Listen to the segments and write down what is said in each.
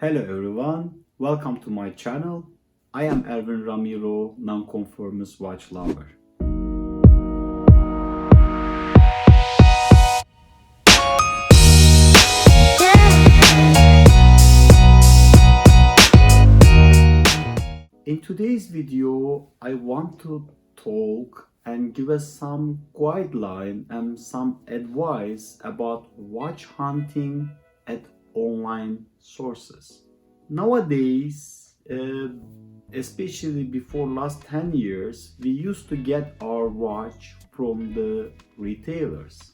Hello everyone, welcome to my channel. I am Erwin Ramiro, nonconformist watch lover. In today's video, I want to talk and give us some guideline and some advice about watch hunting at online sources. Nowadays, especially before last 10 years, we used to get our watch from the retailers.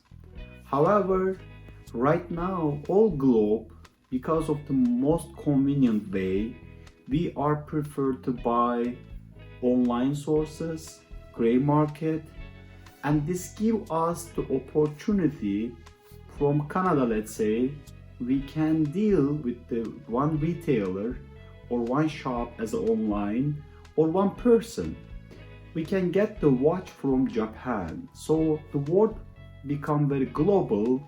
However, right now, all globe, because of the most convenient way, we are preferred to buy online sources, gray market, and this give us the opportunity from Canada, let's say, we can deal with the one retailer or one shop as online or one person. We can get the watch from Japan. So the world become very global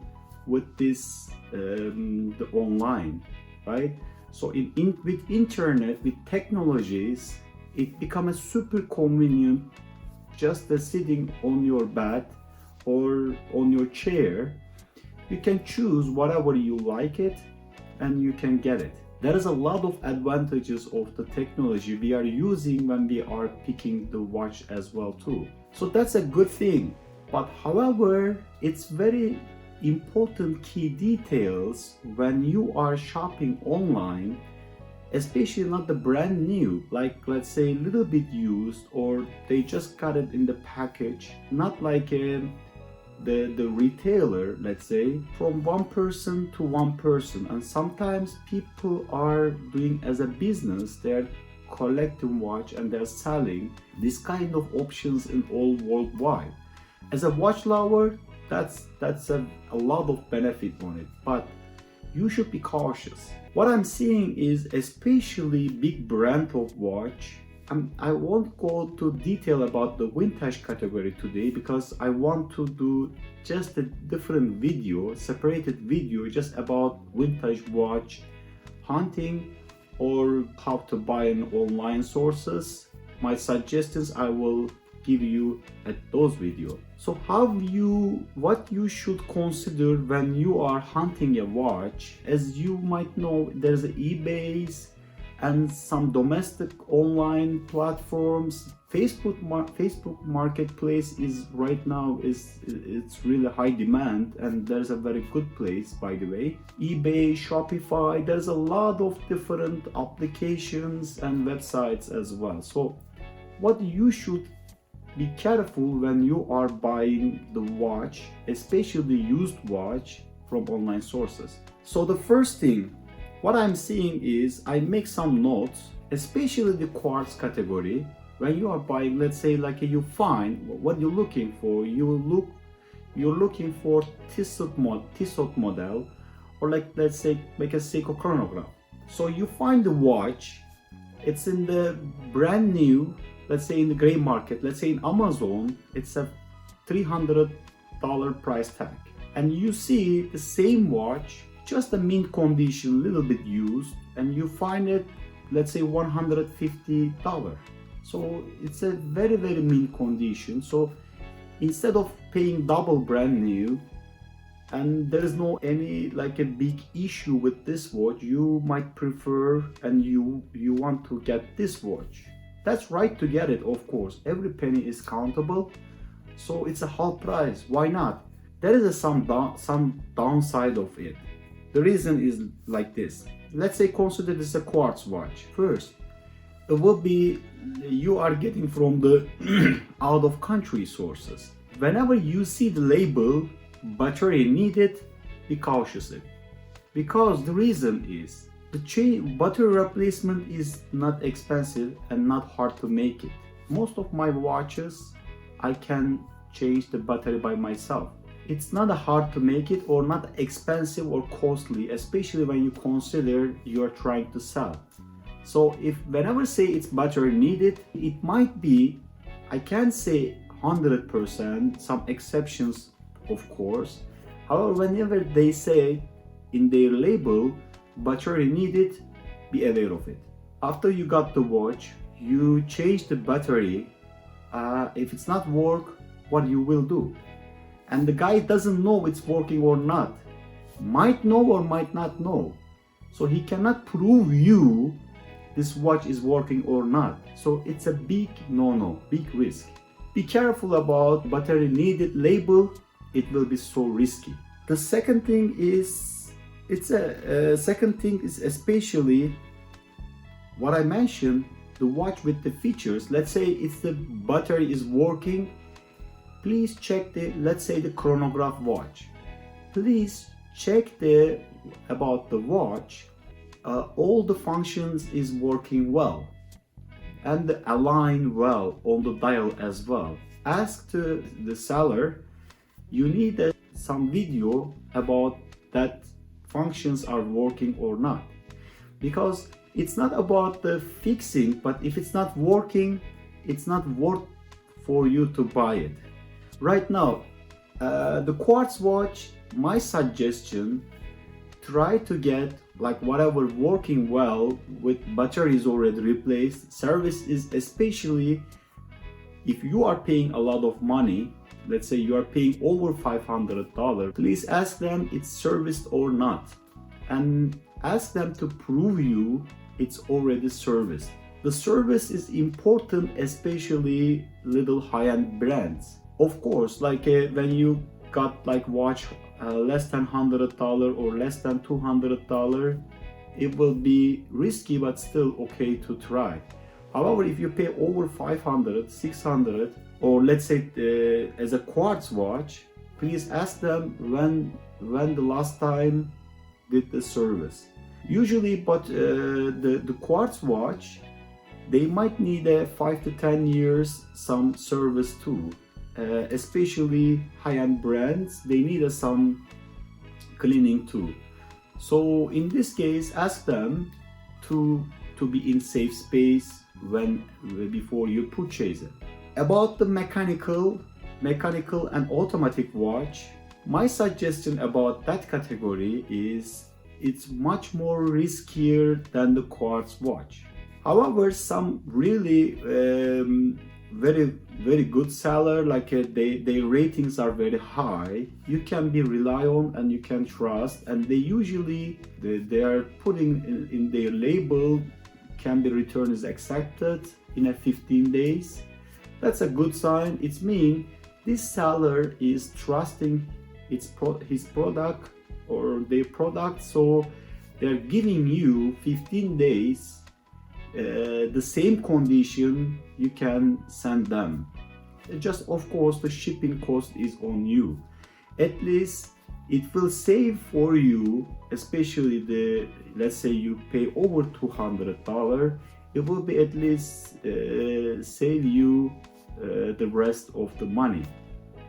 with this the online, right? So with internet, with technologies, it becomes super convenient just sitting on your bed or on your chair. You can choose whatever you like it and you can get it. There is a lot of advantages of the technology we are using when we are picking the watch as well too. So that's a good thing. But however, it's very important key details when you are shopping online, especially not the brand new, like let's say a little bit used or they just got it in the package, not like the retailer, let's say, from one person to one person. And sometimes people are doing as a business, they're collecting watch and they're selling this kind of options in all worldwide. As a watch lover, that's a lot of benefit on it, but you should be cautious. What I'm seeing is especially big brand of watch. I won't go to detail about the vintage category today because I want to do just a different video, separated video just about vintage watch hunting or how to buy in online sources. My suggestions I will give you at those videos. So what you should consider when you are hunting a watch, as you might know, there's eBay's and some domestic online platforms. Facebook Marketplace is right now it's really high demand, and there's a very good place, by the way. eBay, Shopify, there's a lot of different applications and websites as well. So what you should be careful when you are buying the watch, especially used watch from online sources. So the first thing, what I'm seeing is I make some notes, especially the quartz category. When you are buying, let's say like you find what you're looking for, you're looking for Tissot model, or like let's say make a Seiko chronograph. So you find the watch, it's in the brand new, let's say in the gray market, let's say in Amazon, it's a $300 price tag. And you see the same watch, just a mint condition, little bit used, and you find it, let's say $150. So it's a very mint condition. So instead of paying double brand new, and there is no any like a big issue with this watch, you might prefer and you want to get this watch. That's right to get it, of course. Every penny is countable. So it's a half price. Why not? There is some downside of it. The reason is like this. Let's say consider this a quartz watch. First, it will be you are getting from the out of country sources. Whenever you see the label battery needed, be cautious it. Because the reason is the battery replacement is not expensive and not hard to make it. Most of my watches I can change the battery by myself. It's not hard to make it or not expensive or costly, especially when you consider you're trying to sell. So if whenever say it's battery needed, it might be, I can't say 100%, some exceptions of course. However, whenever they say in their label battery needed, be aware of it. After you got the watch, you change the battery. If it's not work, what you will do? And the guy doesn't know it's working or not. Might know or might not know. So he cannot prove you this watch is working or not. So it's a big no-no, big risk. Be careful about battery needed label. It will be so risky. The second thing is, especially what I mentioned, the watch with the features. Let's say if the battery is working, please check let's say the chronograph watch. Please check about the watch. All the functions is working well and align well on the dial as well. Ask the seller, you need some video about that functions are working or not, because it's not about the fixing, but if it's not working, it's not worth for you to buy it. Right now, the quartz watch, my suggestion, try to get like whatever working well with batteries already replaced. Service is, especially if you are paying a lot of money, let's say you are paying over $500, please ask them it's serviced or not, and ask them to prove you it's already serviced. The service is important, especially little high-end brands. Of course, like when you got like watch less than $100 or less than $200, it will be risky, but still okay to try. However, if you pay over 500, 600, or let's say as a quartz watch, please ask them when the last time did the service. Usually, but the quartz watch, they might need a 5 to 10 years some service too. Especially high-end brands, they need some cleaning too. So in this case, ask them to be in safe space before you purchase it. About the mechanical and automatic watch, my suggestion about that category is it's much more riskier than the quartz watch. However, some really very good seller, like their ratings are very high, you can be rely on and you can trust, and they usually they are putting in their label, can be return is accepted in a 15 days. That's a good sign. It means this seller is trusting his product or their product, so they're giving you 15 days the same condition you can send them. Just of course the shipping cost is on you. At least it will save for you, especially let's say you pay over $200, it will be at least save you the rest of the money.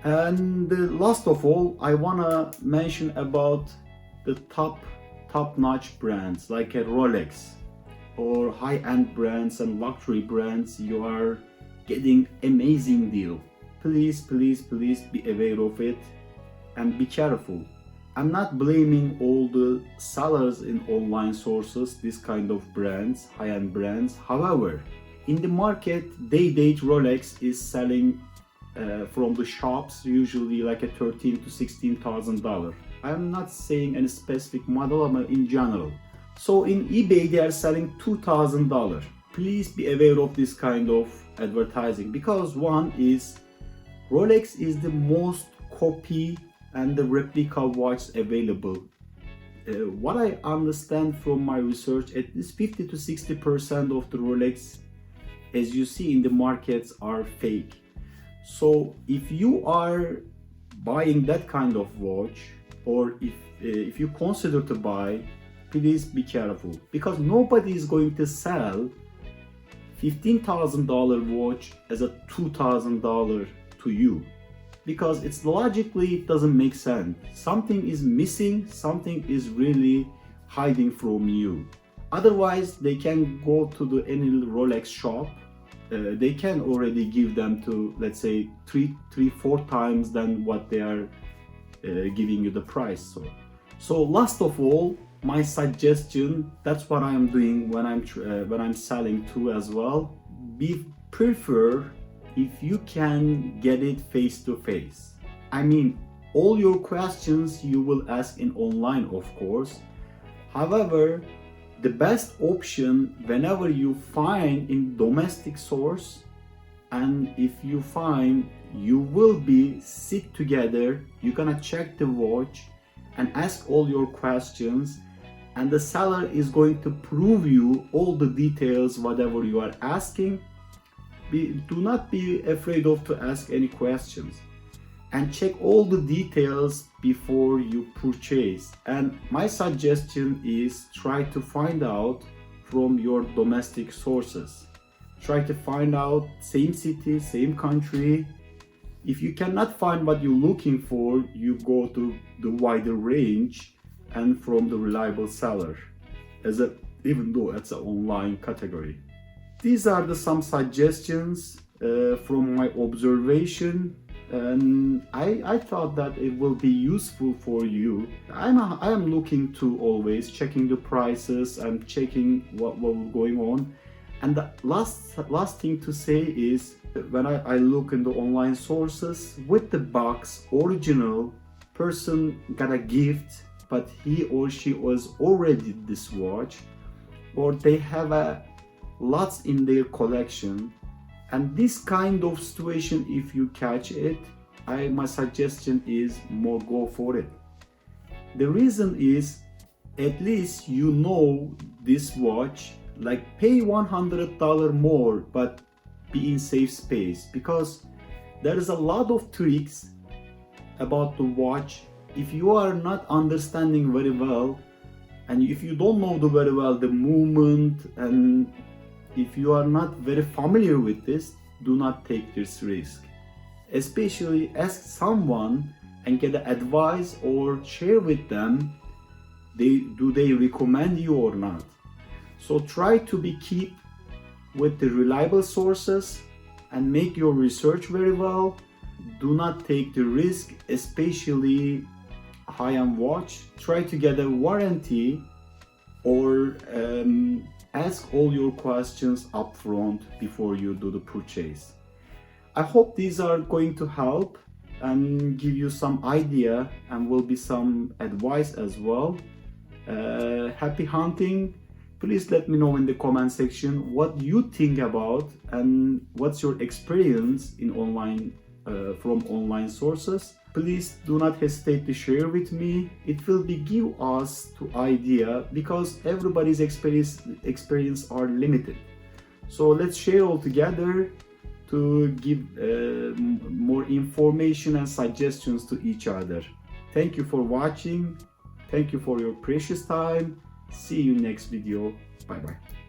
And last of all, I wanna mention about the top-notch brands like a Rolex or high-end brands and luxury brands. You are getting amazing deal. Please be aware of it and be careful. I'm not blaming all the sellers in online sources, this kind of brands, high-end brands. However, in the market, day-date Rolex is selling from the shops usually like a $13,000 to $16,000. I'm not saying any specific model, but in general. So in eBay they are selling $2,000. Please be aware of this kind of advertising, because one is Rolex is the most copy and the replica watch available. What I understand from my research, at least 50 to 60% of the Rolex as you see in the markets are fake. So if you are buying that kind of watch, or if you consider to buy, please be careful, because nobody is going to sell $15,000 watch as a $2,000 to you, because it's logically it doesn't make sense. Something is missing, something is really hiding from you. Otherwise they can go to any Rolex shop, they can already give them to, let's say, 3-4 times than what they are giving you the price. So last of all, my suggestion, that's what I am doing when I'm selling too as well. Be prefer if you can get it face to face. I mean, all your questions you will ask in online, of course. However, the best option whenever you find in domestic source, and if you find you will be sit together, you're gonna check the watch and ask all your questions, and the seller is going to prove you all the details whatever you are asking. Do not be afraid of to ask any questions, and check all the details before you purchase. And my suggestion is try to find out from your domestic sources. Try to find out same city, same country. If you cannot find what you're looking for, you go to the wider range and from the reliable seller, even though it's an online category. These are some suggestions from my observation, and I thought that it will be useful for you. I am looking to always checking the prices and checking what was going on. And the last thing to say is, when I look in the online sources, with the box original, person got a gift, but he or she was already this watch, or they have lots in their collection. And this kind of situation, if you catch it, my suggestion is more go for it. The reason is, at least you know this watch, like pay $100 more but be in safe space, because there is a lot of tricks about the watch. If you are not understanding very well, and if you don't know very well the movement, and if you are not very familiar with this, do not take this risk. Especially ask someone and get advice, or share with them, do they recommend you or not. So try to keep with the reliable sources and make your research very well. Do not take the risk, especially high-end watch. Try to get a warranty, or ask all your questions up front before you do the purchase. I hope these are going to help and give you some idea, and will be some advice as well. Happy hunting. Please let me know in the comment section what you think about, and what's your experience in online from online sources. Please do not hesitate to share with me. It will give us to idea, because everybody's experience are limited. So let's share all together to give more information and suggestions to each other. Thank you for watching. Thank you for your precious time. See you next video. Bye bye.